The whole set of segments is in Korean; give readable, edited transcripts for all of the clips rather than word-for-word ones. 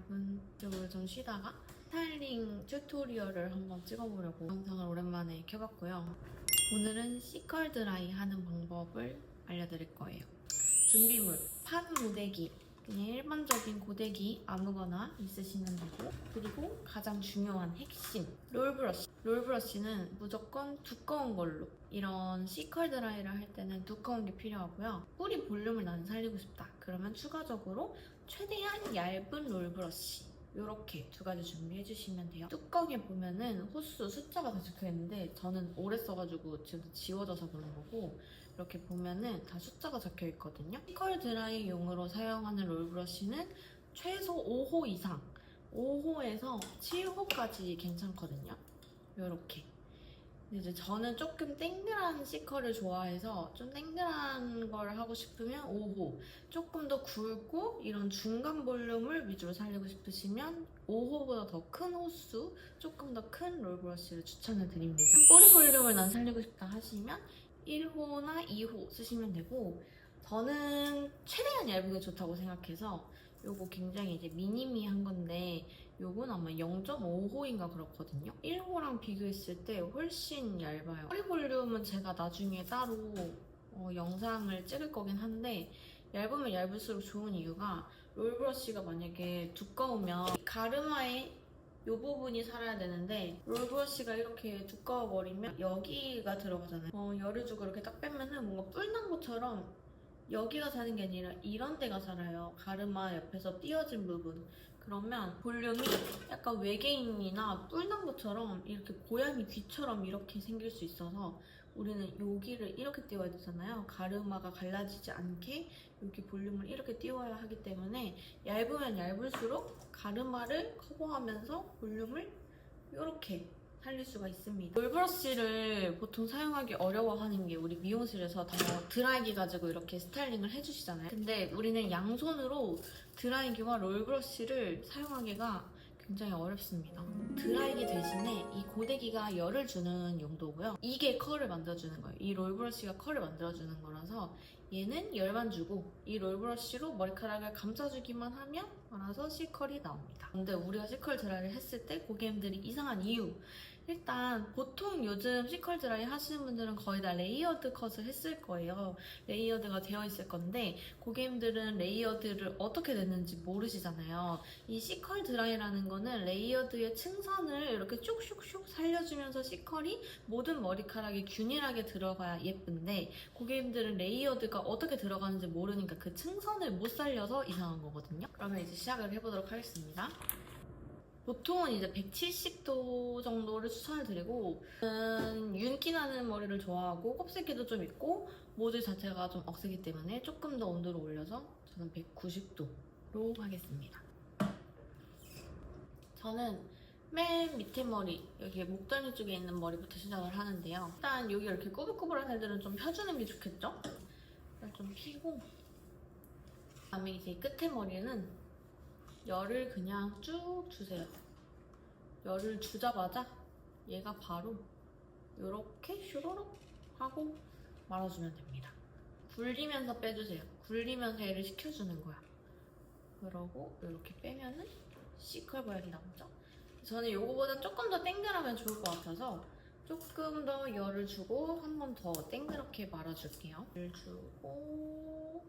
여러분, 유튜브를 좀 쉬다가 스타일링 튜토리얼을 한번 찍어보려고 영상을 오랜만에 켜봤고요. 오늘은 C컬 드라이 하는 방법을 알려드릴 거예요. 준비물, 판 고데기, 그냥 일반적인 고데기 아무거나 있으시면 되고, 그리고 가장 중요한 핵심, 롤브러쉬. 롤브러쉬는 무조건 두꺼운 걸로, 이런 C컬 드라이를 할 때는 두꺼운 게 필요하고요. 뿌리 볼륨을 나는 살리고 싶다 그러면 추가적으로 최대한 얇은 롤브러쉬, 이렇게 두 가지 준비해 주시면 돼요. 뚜껑에 보면은 호수 숫자가 다 적혀 있는데 저는 오래 써가지고 지금 지워져서 그런 거고, 이렇게 보면은 다 숫자가 적혀 있거든요. C컬 드라이용으로 사용하는 롤브러쉬는 최소 5호 이상, 5호에서 7호까지 괜찮거든요. 이렇게. 이제 저는 조금 땡글한 C컬을 좋아해서 좀 땡글한 걸 하고 싶으면 5호, 조금 더 굵고 이런 중간 볼륨을 위주로 살리고 싶으시면 5호보다 더 큰 호수, 조금 더 큰 롤브러쉬를 추천을 드립니다. 뿌리 볼륨을 난 살리고 싶다 하시면 1호나 2호 쓰시면 되고, 저는 최대한 얇은 게 좋다고 생각해서 요거 굉장히 이제 미니미한 건데 요건 아마 0.5호인가 그렇거든요. 1호랑 비교했을 때 훨씬 얇아요. 뿌리 볼륨은 제가 나중에 따로 영상을 찍을 거긴 한데, 얇으면 얇을수록 좋은 이유가 롤브러쉬가 만약에 두꺼우면 가르마에 이 부분이 살아야 되는데 롤브러쉬가 이렇게 두꺼워버리면 여기가 들어가잖아요. 열을 주고 이렇게 딱 빼면은 뭔가 뿔난 것처럼 여기가 사는 게 아니라 이런 데가 살아요. 가르마 옆에서 띄어진 부분. 그러면 볼륨이 약간 외계인이나 뿔난 것처럼 이렇게 고양이 귀처럼 이렇게 생길 수 있어서 우리는 여기를 이렇게 띄워야 되잖아요. 가르마가 갈라지지 않게 이렇게 볼륨을 이렇게 띄워야 하기 때문에 얇으면 얇을수록 가르마를 커버하면서 볼륨을 이렇게 살릴 수가 있습니다. 롤브러쉬를 보통 사용하기 어려워하는 게 우리 미용실에서 다 드라이기 가지고 이렇게 스타일링을 해주시잖아요. 근데 우리는 양손으로 드라이기와 롤브러쉬를 사용하기가 굉장히 어렵습니다. 드라이기 대신에 이 고데기가 열을 주는 용도고요. 이게 컬을 만들어주는 거예요. 이 롤브러쉬가 컬을 만들어주는 거라서 얘는 열만 주고 이 롤브러쉬로 머리카락을 감싸주기만 하면 알아서 C컬이 나옵니다. 근데 우리가 C컬 드라이를 했을 때 고객님들이 이상한 이유, 일단 보통 요즘 C컬 드라이 하시는 분들은 거의 다 레이어드 컷을 했을 거예요. 레이어드가 되어 있을 건데 고객님들은 레이어드를 어떻게 냈는지 모르시잖아요. 이 C컬 드라이라는 거는 레이어드의 층선을 이렇게 쭉슉슉 살려주면서 C컬이 모든 머리카락에 균일하게 들어가야 예쁜데, 고객님들은 레이어드가 어떻게 들어가는지 모르니까 그 층선을 못 살려서 이상한 거거든요. 그러면 이제 시작을 해보도록 하겠습니다. 보통은 이제 170도 정도를 추천을 드리고, 저는 윤기 나는 머리를 좋아하고 곱슬기도 좀 있고 모드 자체가 좀 억세기 때문에 조금 더 온도를 올려서 저는 190도로 하겠습니다. 저는 맨 밑에 머리, 여기 목덜미 쪽에 있는 머리부터 시작을 하는데요. 일단 여기 이렇게 꼬불꼬불한 애들은 좀 펴주는 게 좋겠죠? 좀 피고, 그다음에 이제 끝에 머리는 열을 그냥 쭉 주세요. 열을 주자마자 얘가 바로 이렇게 슈루룩 하고 말아주면 됩니다. 굴리면서 빼주세요. 굴리면서 얘를 식혀주는 거야. 그러고 이렇게 빼면은 C컬 모양이 나오죠? 저는 이거보다 조금 더 땡글하면 좋을 것 같아서 조금 더 열을 주고 한 번 더 땡그랗게 말아줄게요. 열을 주고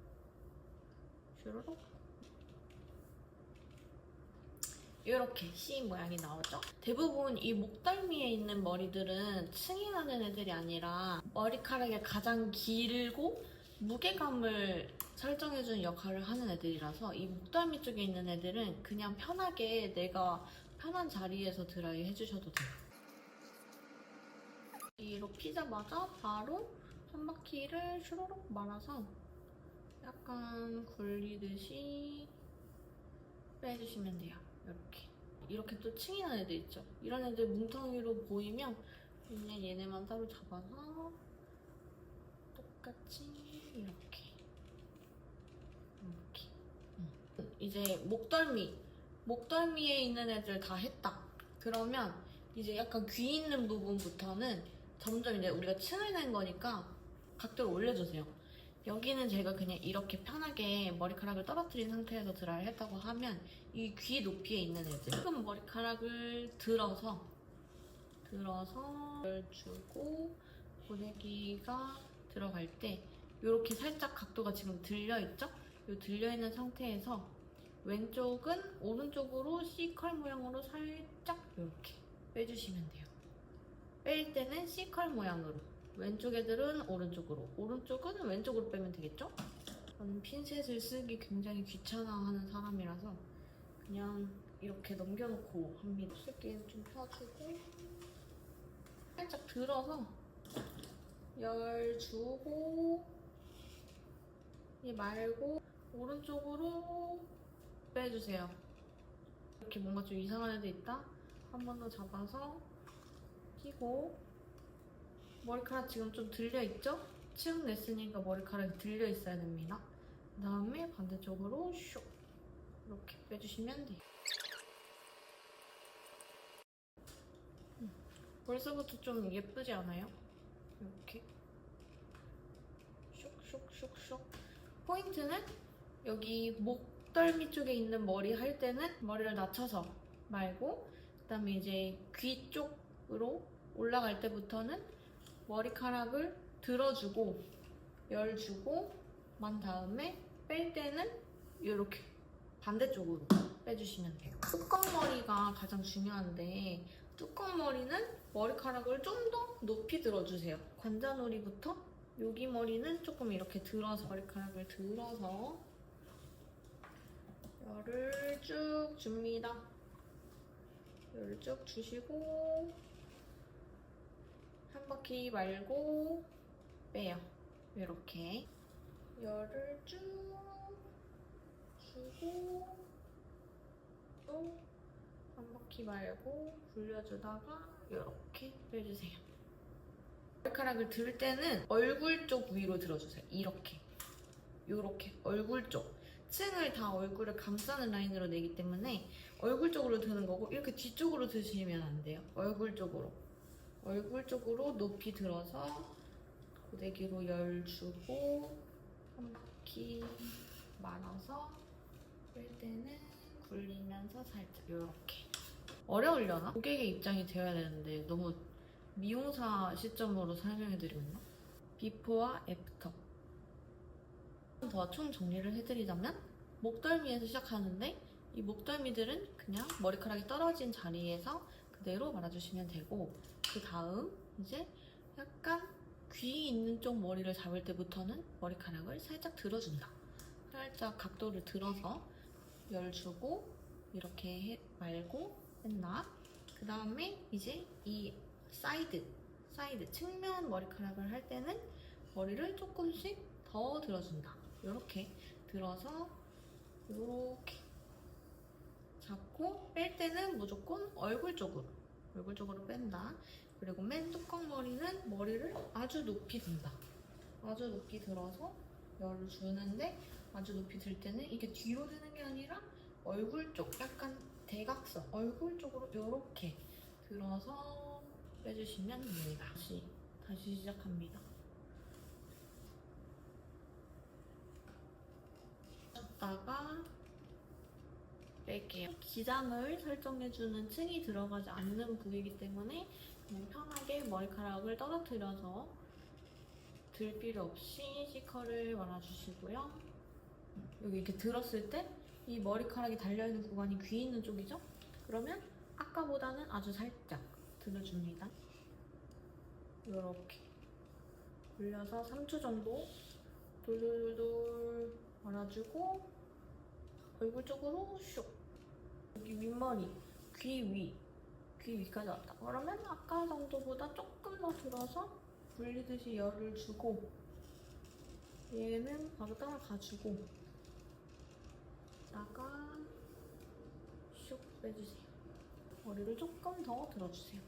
슈루룩, 이렇게 C 모양이 나오죠? 대부분 이 목덜미에 있는 머리들은 층이 나는 애들이 아니라 머리카락이 가장 길고 무게감을 설정해주는 역할을 하는 애들이라서 이 목덜미 쪽에 있는 애들은 그냥 편하게 내가 편한 자리에서 드라이 해주셔도 돼요. 뒤로 피자마자 바로 한 바퀴를 슈루룩 말아서 약간 굴리듯이 빼주시면 돼요. 이렇게 또 층이 난 애들 있죠? 이런 애들 뭉텅이로 보이면 그냥 얘네만 따로 잡아서 똑같이 이렇게 이제 목덜미에 있는 애들 다 했다. 그러면 이제 약간 귀 있는 부분부터는 점점 이제 우리가 층을 낸 거니까 각도를 올려주세요. 여기는 제가 그냥 이렇게 편하게 머리카락을 떨어뜨린 상태에서 드라이를 했다고 하면 이 귀 높이에 있는 애들 조금 머리카락을 들어서 주고 고데기가 들어갈 때 이렇게 살짝 각도가 지금 들려있죠? 이 들려있는 상태에서 왼쪽은 오른쪽으로 C컬 모양으로 살짝 이렇게 빼주시면 돼요. 뺄 때는 C컬 모양으로, 왼쪽 애들은 오른쪽으로, 오른쪽은 왼쪽으로 빼면 되겠죠? 저는 핀셋을 쓰기 굉장히 귀찮아하는 사람이라서 그냥 이렇게 넘겨놓고 합니다. 쓰기는 좀 펴주고 살짝 들어서 열 주고 얘 말고 오른쪽으로 빼주세요. 이렇게 뭔가 좀 이상한 애도 있다? 한 번 더 잡아서 끼고 머리카락 지금 좀 들려있죠? 층 냈으니까 머리카락이 들려있어야 됩니다. 그 다음에 반대쪽으로 슉 이렇게 빼주시면 돼요. 벌써부터 좀 예쁘지 않아요? 이렇게 슉슉슉슉. 포인트는 여기 목덜미 쪽에 있는 머리 할 때는 머리를 낮춰서 말고, 그 다음에 이제 귀 쪽으로 올라갈 때부터는 머리카락을 들어주고 열주고 만 다음에 뺄 때는 이렇게 반대쪽으로 빼주시면 돼요. 뚜껑머리가 가장 중요한데 뚜껑머리는 머리카락을 좀 더 높이 들어주세요. 관자놀이부터 여기 머리는 조금 이렇게 들어서 머리카락을 들어서 열을 쭉 줍니다. 열을 쭉 주시고 한 바퀴 말고 빼요. 이렇게 열을 쭉 주고 또 한 바퀴 말고 굴려주다가 이렇게 빼주세요. 머리카락을 들 때는 얼굴 쪽 위로 들어주세요. 이렇게 얼굴 쪽 층을 다 얼굴을 감싸는 라인으로 내기 때문에 얼굴 쪽으로 드는 거고, 이렇게 뒤쪽으로 드시면 안 돼요. 얼굴 쪽으로 높이 들어서 고데기로 열 주고 한 바퀴 말아서 뺄 때는 굴리면서 살짝 이렇게. 어려우려나? 고객의 입장이 되어야 되는데 너무 미용사 시점으로 설명해드리면 비포와 애프터. 더 총 정리를 해드리자면 목덜미에서 시작하는데 이 목덜미들은 그냥 머리카락이 떨어진 자리에서 그대로 말아주시면 되고, 그 다음 이제 약간 귀 있는 쪽 머리를 잡을 때부터는 머리카락을 살짝 들어준다. 살짝 각도를 들어서 열 주고 이렇게 말고 뺀다. 그 다음에 이제 이 사이드 측면 머리카락을 할 때는 머리를 조금씩 더 들어준다. 이렇게 들어서 이렇게 잡고 뺄 때는 무조건 얼굴 쪽으로 뺀다. 그리고 맨 뚜껑 머리는 머리를 아주 높이 든다. 아주 높이 들어서 열을 주는데, 아주 높이 들 때는 이게 뒤로 드는 게 아니라 얼굴 쪽, 약간 대각선 얼굴 쪽으로 이렇게 들어서 빼주시면 됩니다. 다시 시작합니다. 줬다가 뺄게요. 기장을 설정해주는 층이 들어가지 않는 부위이기 때문에 그냥 편하게 머리카락을 떨어뜨려서 들 필요 없이 C컬을 말아주시고요. 여기 이렇게 들었을 때 이 머리카락이 달려있는 구간이 귀 있는 쪽이죠? 그러면 아까보다는 아주 살짝 들어줍니다. 이렇게 굴려서 3초 정도 돌돌돌 말아주고 얼굴 쪽으로 슉. 여기 윗머리, 귀 위까지 왔다. 그러면 아까 정도보다 조금 더 들어서 굴리듯이 열을 주고, 얘는 바로 따라가주고 다가 슉 빼주세요. 머리를 조금 더 들어주세요.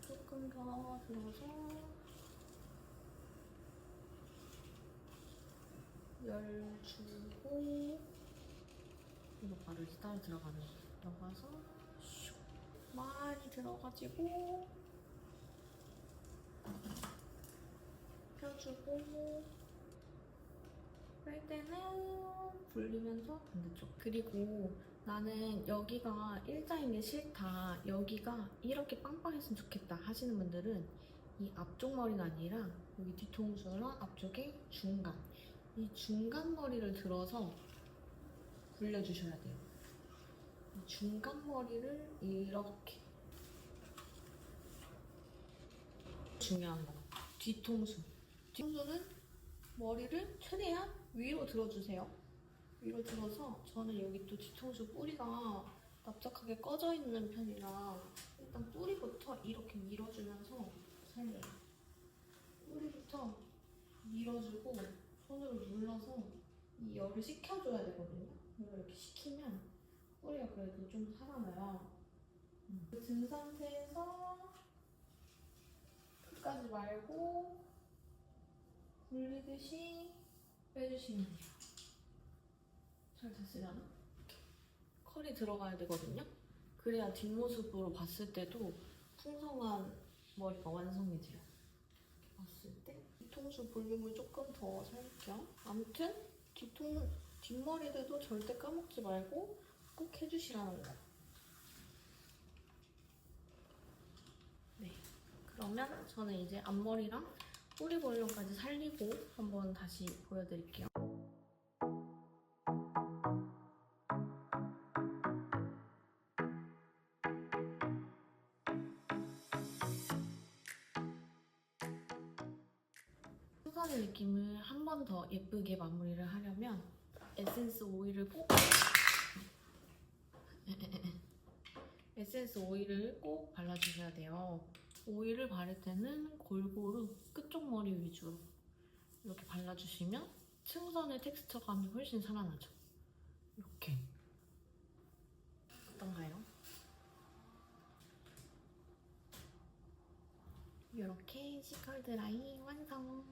조금 더 들어서 열 주고, 이거 바로 이제 따라 들어가는 거예요. 들어가서 슉 많이 들어가지고 펴서 올려주고 뺄 때는 불리면서 반대쪽. 그리고 나는 여기가 일자인 게 싫다, 여기가 이렇게 빵빵했으면 좋겠다 하시는 분들은 이 앞쪽 머리가 아니라 여기 뒤통수랑 앞쪽에 중간, 이 중간 머리를 들어서 굴려주셔야 돼요. 이 중간 머리를 이렇게. 중요한 거, 뒤통수. 뒤통수는 머리를 최대한 위로 들어주세요. 위로 들어서, 저는 여기 또 뒤통수 뿌리가 납작하게 꺼져 있는 편이라 일단 뿌리부터 이렇게 밀어주면서 살려요. 뿌리부터 밀어주고 손으로 눌러서 이 열을 식혀줘야 되거든요. 열을 이렇게 식히면 뿌리가 그래도 좀 살아나요. 든 상태에서 끝까지 말고 굴리듯이 빼주시면 돼요. 잘 됐으려나? 컬이 들어가야 되거든요. 그래야 뒷모습으로 봤을 때도 풍성한 머리가 완성이 돼요. 이렇게 봤을 때 뒤통수 볼륨을 조금 더 살게요. 아무튼 뒷머리들도 절대 까먹지 말고 꼭 해주시라는 거. 네, 그러면 저는 이제 앞머리랑 뿌리 볼륨까지 살리고 한번 다시 보여드릴게요. 수선의 느낌을 한 번 더 예쁘게 마무리를 하려면 에센스 오일을 꼭 발라주셔야 돼요. 오일을 바를 때는 골고루 끝쪽 머리 위주로 이렇게 발라주시면 층선의 텍스처감이 훨씬 살아나죠. 이렇게. 어떤가요? 이렇게 시컬 드라이 완성!